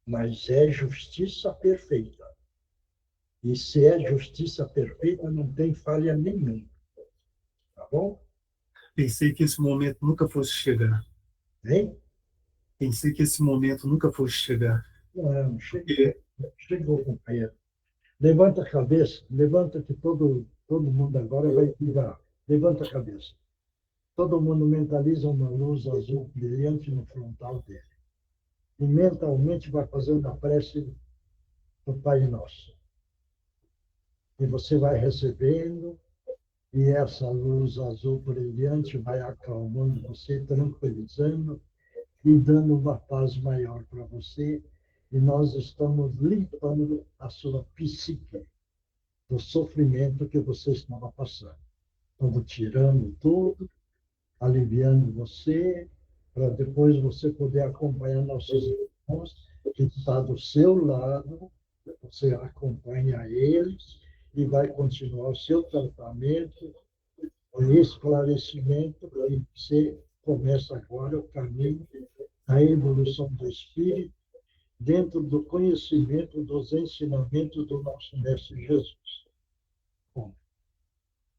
mas é justiça perfeita. E se é justiça perfeita, não tem falha nenhuma. Tá bom? Pensei que esse momento nunca fosse chegar. Hein? Pensei que esse momento nunca fosse chegar. Não, chegou, companheiro. Levanta a cabeça, levanta que todo mundo agora vai virar. Levanta a cabeça. Todo mundo mentaliza uma luz azul brilhante no frontal dele. E mentalmente vai fazendo a prece do Pai Nosso. E você vai recebendo, e essa luz azul brilhante vai acalmando você, tranquilizando e dando uma paz maior para você. E nós estamos limpando a sua psique do sofrimento que você estava passando. Estamos tirando tudo, aliviando você, para depois você poder acompanhar nossos irmãos que estão do seu lado, você acompanha eles e vai continuar o seu tratamento, o esclarecimento, e você começa agora o caminho da evolução do espírito dentro do conhecimento dos ensinamentos do nosso Mestre Jesus. Bom,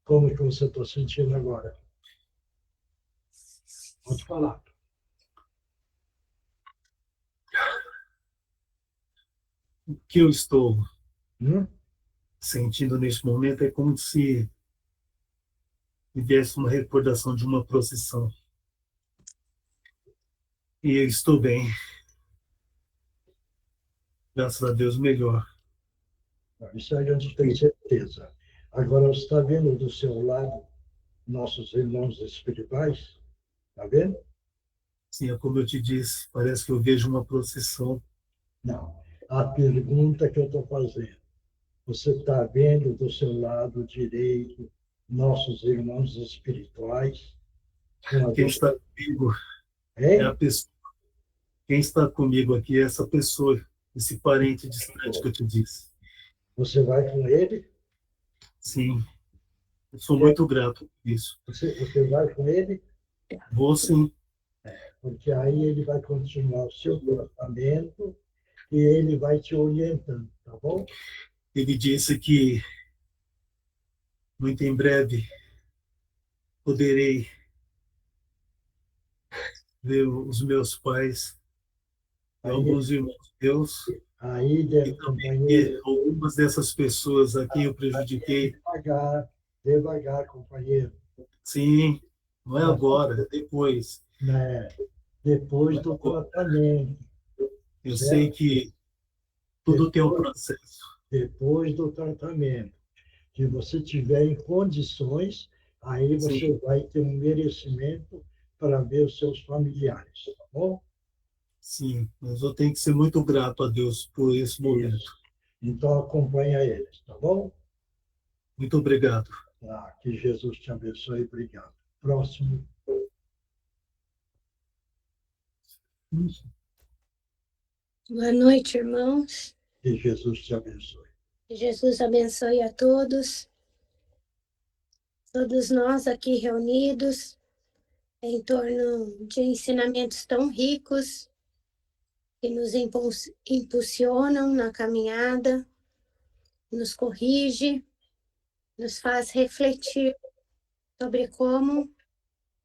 Como que você está sentindo agora? Pode falar. O que eu estou Hum? sentindo neste momento é como se viesse uma recordação de uma procissão. E eu estou bem. Graças a Deus, melhor. Isso aí a gente tem certeza. Agora, você está vendo do seu lado nossos irmãos espirituais? Está vendo? Sim, é como eu te disse, parece que eu vejo uma procissão. Não. A pergunta que eu estou fazendo. Você está vendo do seu lado direito nossos irmãos espirituais? Quem está comigo é a pessoa. Quem está comigo aqui é essa pessoa, esse parente distante que eu te disse. Você vai com ele? Sim. Eu sou muito grato por isso. Você vai com ele? Vou sim. Porque aí ele vai continuar o seu tratamento e ele vai te orientando, tá bom? Ele disse que muito em breve poderei ver os meus pais e alguns irmãos meus. Aí, e também algumas dessas pessoas a quem eu prejudiquei. Devagar, companheiro. Sim, não é agora, é depois. Depois do tratamento. Eu sei que tudo tem um processo. Depois do tratamento. Se você tiver em condições, aí você vai ter um merecimento para ver os seus familiares, tá bom? Sim, mas eu tenho que ser muito grato a Deus por esse momento. Então acompanha eles, tá bom? Muito obrigado. Que Jesus te abençoe. Obrigado. Próximo. Boa noite, irmãos. Que Jesus te abençoe. Que Jesus abençoe a todos nós aqui reunidos em torno de ensinamentos tão ricos que nos impulsionam na caminhada, nos corrige, nos faz refletir sobre como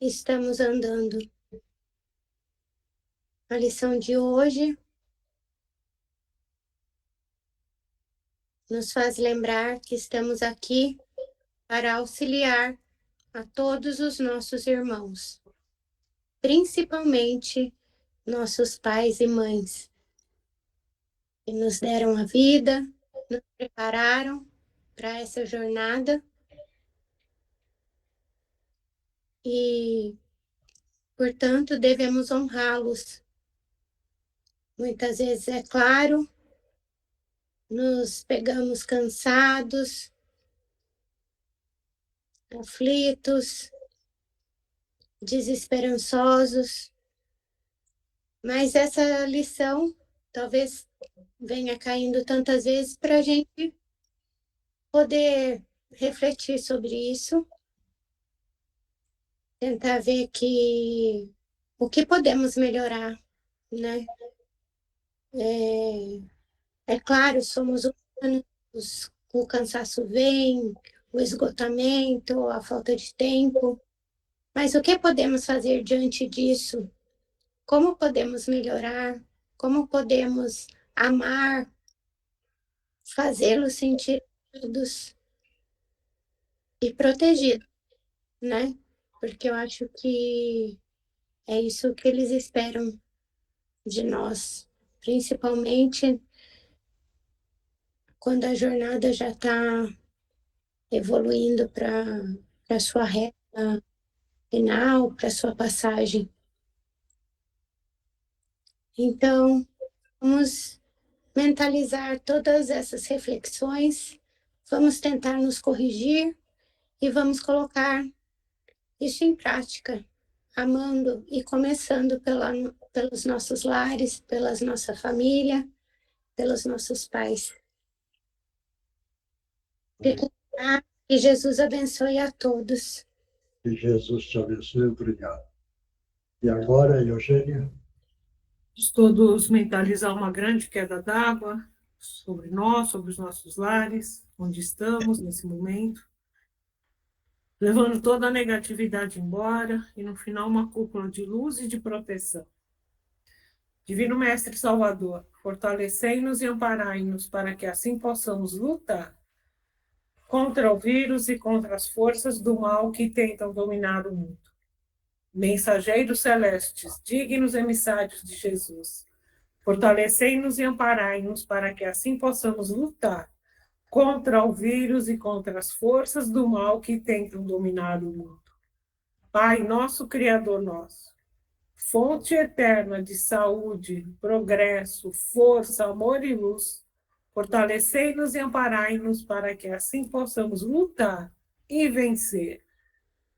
estamos andando. A lição de hoje nos faz lembrar que estamos aqui para auxiliar a todos os nossos irmãos, principalmente nossos pais e mães, que nos deram a vida, nos prepararam para essa jornada e, portanto, devemos honrá-los. Muitas vezes, é claro, nos pegamos cansados, aflitos, desesperançosos, mas essa lição talvez venha caindo tantas vezes para a gente poder refletir sobre isso, tentar ver o que podemos melhorar, né? É claro, somos humanos, o cansaço vem, o esgotamento, a falta de tempo, mas o que podemos fazer diante disso? Como podemos melhorar? Como podemos amar, fazê-los sentir amados e protegidos, né? Porque eu acho que é isso que eles esperam de nós, principalmente quando a jornada já está evoluindo para a sua reta final, para a sua passagem. Então, vamos mentalizar todas essas reflexões, vamos tentar nos corrigir e vamos colocar isso em prática, amando e começando pelos nossos lares, pela nossa família, pelos nossos pais. Que Jesus abençoe a todos. Que Jesus te abençoe. Obrigado. E agora, Eugênia? Todos mentalizar uma grande queda d'água sobre nós, sobre os nossos lares, onde estamos nesse momento. levando toda a negatividade embora e, no final, uma cúpula de luz e de proteção. Divino Mestre Salvador, fortalecei-nos e amparai-nos para que assim possamos lutar contra o vírus e contra as forças do mal que tentam dominar o mundo. Mensageiros celestes, dignos emissários de Jesus, fortalecei-nos e amparai-nos para que assim possamos lutar contra o vírus e contra as forças do mal que tentam dominar o mundo. Pai nosso, Criador nosso, fonte eterna de saúde, progresso, força, amor e luz, fortalecei-nos e amparai-nos para que assim possamos lutar e vencer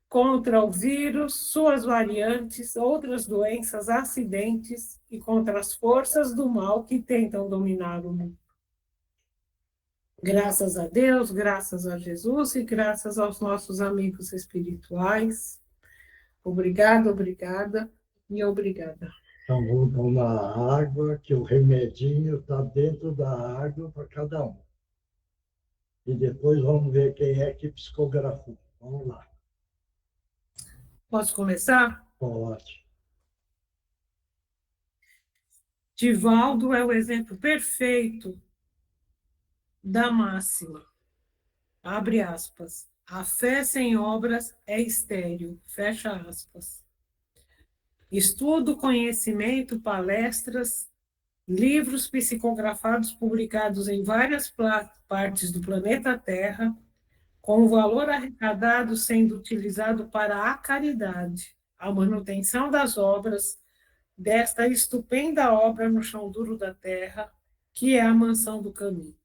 contra o vírus, suas variantes, outras doenças, acidentes e contra as forças do mal que tentam dominar o mundo. Graças a Deus, graças a Jesus e graças aos nossos amigos espirituais. Obrigada, obrigada e obrigada. Então, vamos tomar água, que o remedinho está dentro da água para cada um. E depois vamos ver quem é que psicografou. Vamos lá. Posso começar? Pode. Divaldo é o exemplo perfeito da máxima. Abre aspas. A fé sem obras é estéril. Fecha aspas. Estudo, conhecimento, palestras, livros psicografados publicados em várias partes do planeta Terra, com o valor arrecadado sendo utilizado para a caridade, a manutenção das obras desta estupenda obra no chão duro da terra, que é a Mansão do Caminho.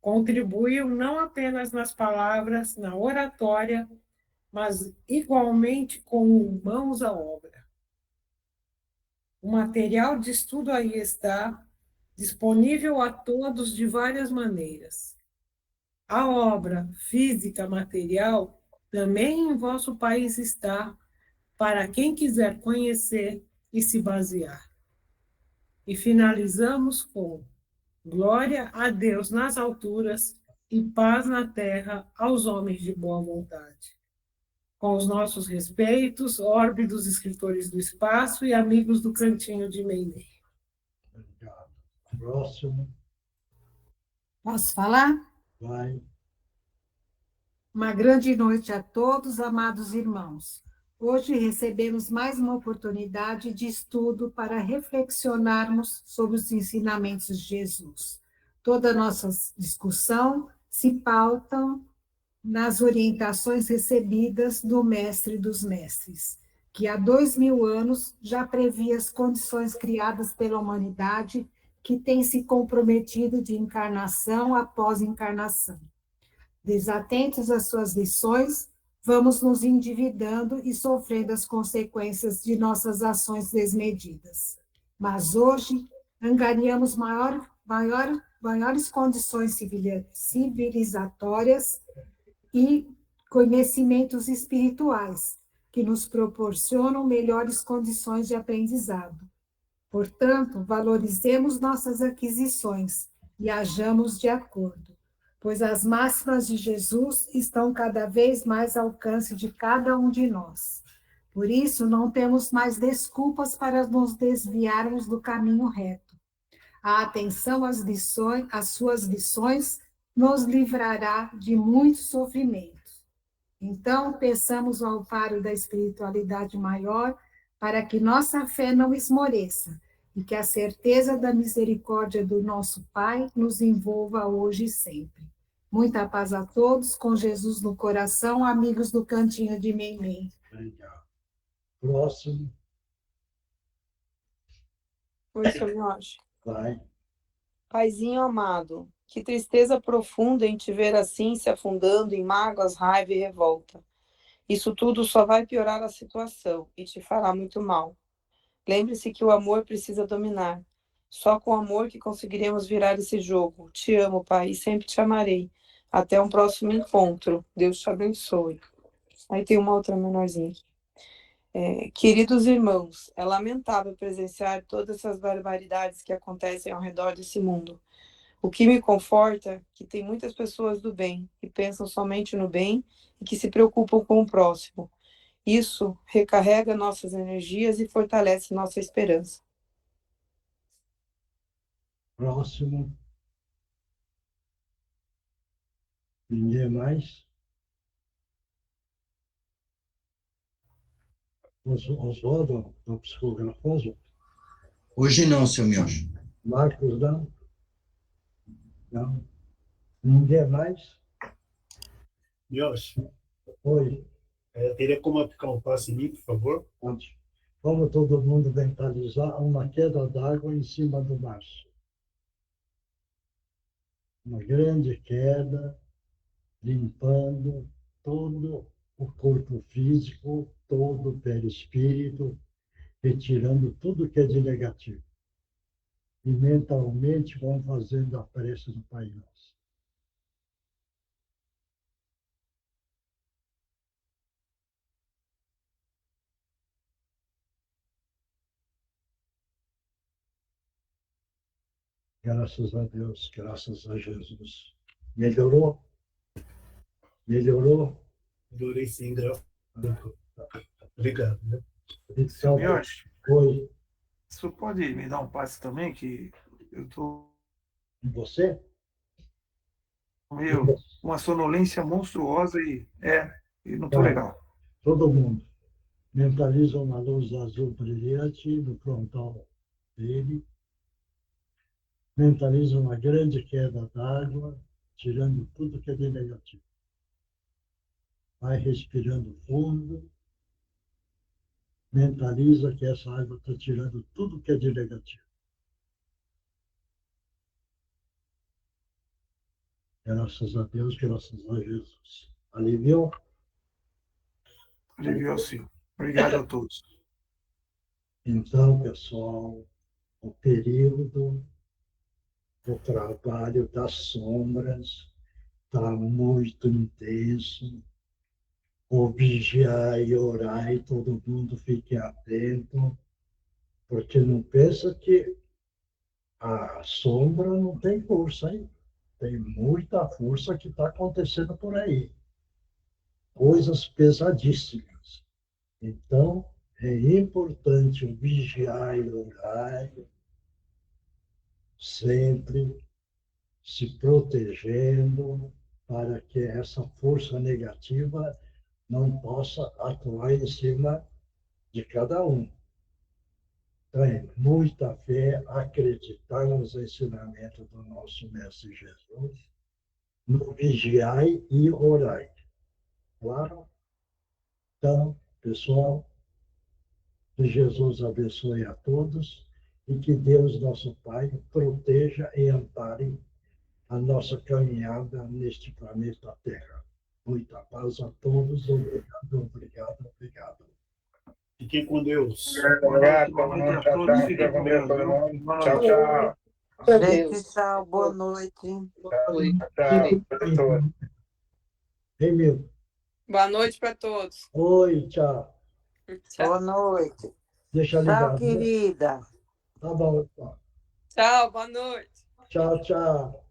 Contribuiu não apenas nas palavras, na oratória, mas igualmente com mãos à obra. O material de estudo aí está, disponível a todos de várias maneiras. A obra física material também em vosso país está, para quem quiser conhecer e se basear. E finalizamos com glória a Deus nas alturas e paz na terra aos homens de boa vontade. Com os nossos respeitos, orbe dos escritores do espaço e amigos do Cantinho de Meimei. Obrigado. Próximo. Posso falar? Vai. Uma grande noite a todos, amados irmãos. Hoje recebemos mais uma oportunidade de estudo para reflexionarmos sobre os ensinamentos de Jesus. Toda a nossa discussão se pauta nas orientações recebidas do Mestre dos Mestres, que há 2000 anos já previa as condições criadas pela humanidade que tem se comprometido de encarnação após encarnação. Desatentos às suas lições, vamos nos endividando e sofrendo as consequências de nossas ações desmedidas. Mas hoje, angariamos maiores condições civilizatórias e conhecimentos espirituais, que nos proporcionam melhores condições de aprendizado. Portanto, valorizemos nossas aquisições e hajamos de acordo, pois as máximas de Jesus estão cada vez mais ao alcance de cada um de nós. Por isso, não temos mais desculpas para nos desviarmos do caminho reto. A atenção às suas lições, nos livrará de muitos sofrimentos. Então, peçamos o amparo da espiritualidade maior para que nossa fé não esmoreça e que a certeza da misericórdia do nosso Pai nos envolva hoje e sempre. Muita paz a todos, com Jesus no coração, amigos do Cantinho de Meimei. Obrigado. Próximo. Oi, seu Jorge. Vai. Paizinho amado, que tristeza profunda em te ver assim, se afundando em mágoas, raiva e revolta. Isso tudo só vai piorar a situação e te fará muito mal. Lembre-se que o amor precisa dominar. Só com amor que conseguiremos virar esse jogo. Te amo, Pai, e sempre te amarei. Até um próximo encontro. Deus te abençoe. Aí tem uma outra menorzinha aqui. Queridos irmãos, é lamentável presenciar todas essas barbaridades que acontecem ao redor desse mundo. O que me conforta é que tem muitas pessoas do bem, que pensam somente no bem e que se preocupam com o próximo. Isso recarrega nossas energias e fortalece nossa esperança. Próximo. Ninguém mais? Oswaldo, do psicografoso? Hoje não, seu Miojo. Marcos, não? Não. Ninguém mais? Miojo, Oi. teria como aplicar um passe em mim, por favor? Pode. Vamos todo mundo mentalizar uma queda d'água em cima do mar. Uma grande queda, limpando todo o corpo físico, todo o perispírito, retirando tudo que é de negativo. E mentalmente vão fazendo a prece do Pai Nosso. Graças a Deus, graças a Jesus. Melhorou? Melhorou? Melhorei sim, graças. Obrigado, né? Então, Miojo, foi o senhor pode me dar um passe também, que eu estou você? meio uma sonolência monstruosa e não estou Tá. legal. Todo mundo. Mentaliza uma luz azul brilhante no frontal dele. Mentaliza uma grande queda d'água, tirando tudo que é de negativo. Vai respirando fundo. Mentaliza que essa água está tirando tudo que é de negativo. Graças a Deus, graças a Jesus. Aliviou? Aliviou, sim. Obrigado a todos. Então, pessoal, o período do trabalho das sombras está muito intenso. O vigiar e orar, e todo mundo fique atento, porque não pensa que a sombra não tem força, hein? Tem muita força que está acontecendo por aí. Coisas pesadíssimas. Então, é importante vigiar e orar, sempre se protegendo, para que essa força negativa não possa atuar em cima de cada um. Então, é muita fé, acreditar nos ensinamentos do nosso Mestre Jesus, no vigiai e orai. Claro? Então, pessoal, que Jesus abençoe a todos e que Deus, nosso Pai, proteja e ampare a nossa caminhada neste planeta Terra. Muita paz a todos. Obrigado, obrigado, obrigado. Fiquem com Deus. Boa noite a todos. Fiquem com Deus. Tchau, tchau. Gente, tchau, boa noite. Tchau. Ei, meu. Boa noite para todos. Oi, tchau. Boa noite. Deixa Tchau, ligado. querida. Tá bom. Tá. Tchau, boa noite. Tchau, tchau.